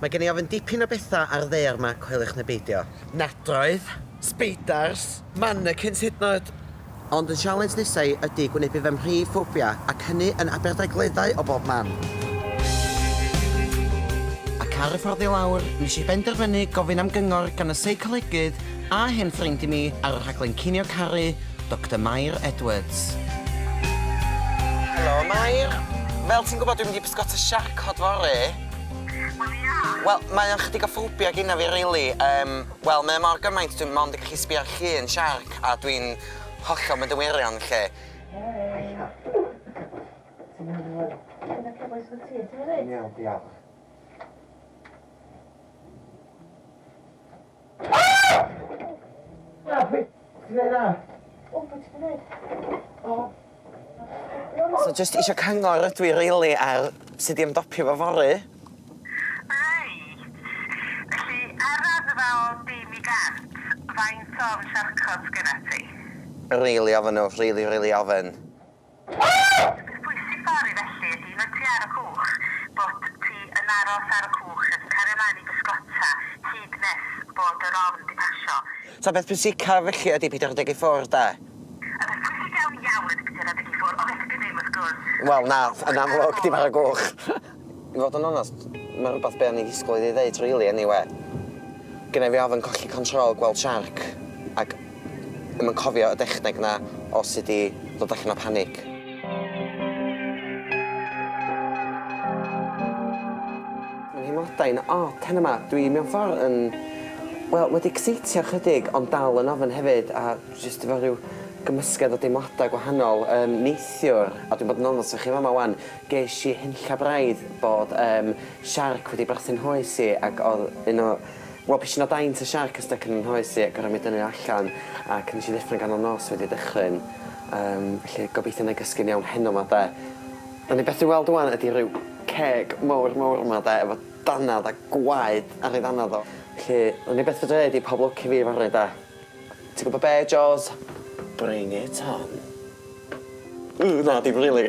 Mae gen I ofyn dipyn o bethau ar ddeir yma, coelwch neu beidio. Nadroedd, speidars, mannequins hyd yn oed. Ond y challenge nesau ydy gwynebu fy mhrif ffobia, ac hynny yn Aberdagleddau o bob man. Ac ar y ffordd i lawr, nes i benderfynu gofyn am gyngor gan y seicolegydd a hen ffrind i mi ar y rhaglen cinio caru, Dr Mae Edwards. Helo, Mae. Fel ti'n gwybod, dwi'n mynd i Pysgota Siarcod fory. Wel, mae o'n chydig o ffobia gyda fi, rili. Wel, mae mor gymaint, dwi'n mond i gallu sbio ar llun siarc, a dwi'n hollol mynd y wirion, lle. Iawn, diolch. So, just isio cyngor ydw i, rili, ar sut i ymdopio fo fory. Rhaid. Felly, ar ran fel dim I gant, faint o Siarcod gyda ti? Rili ofyn nhw, rili ofyn. Pwysig ffordd felly ydy, mae ti ar y cwch, bod ti yn aros ar y cwch yn cario mlaen I Pysgota hyd nes bod yr ofn di pasio. So, beth pwysica felly ydy Peter deg I ffwrdd, da? A beth pwysig iawn ydy Peter deg I ffwrdd, o beth ydy ddim wrth gwrs. Wel, na, yn amlwg, dim ar y gwch. I fod yn onest, mae rhywbeth be o'n I ddisgwyl I ddeud, rili, anyway. Gynna fi ofyn colli control gweld siarc, ac ddim yn cofio y dechneg na o sut I ddod allan o panic. Mae'n hymodau'n ten yma, dwi mewn ffordd yn... Wel, wedi exeitio chydig, ond dal yn ofyn hefyd, a jyst efo rhyw gymysgedd o deimladau gwahanol. Neithiwr, a dwi'n bod yn onest o'ch chi fama wan, ges I hynlla braidd bod siarc wedi berthu'n hoes I, ac oedd un o... Wel, pisyn o daint y siarc ystod yn hoes I, ac oedd mi dynnu allan, ac nes I ddeffro'n ganol nos wedi dechrau'n. Felly, gobeithio na gysgu'n iawn heno ma, de. Ond I beth I weld wan ydy rhyw ceg mawr ma, de, efo danad a gwaed ar ei danad o. Felly, ond I beth fydra ydy pob lwc I fi fory, de. Ti'n gwybod be, Jaws? Bring it on. Na, dim really.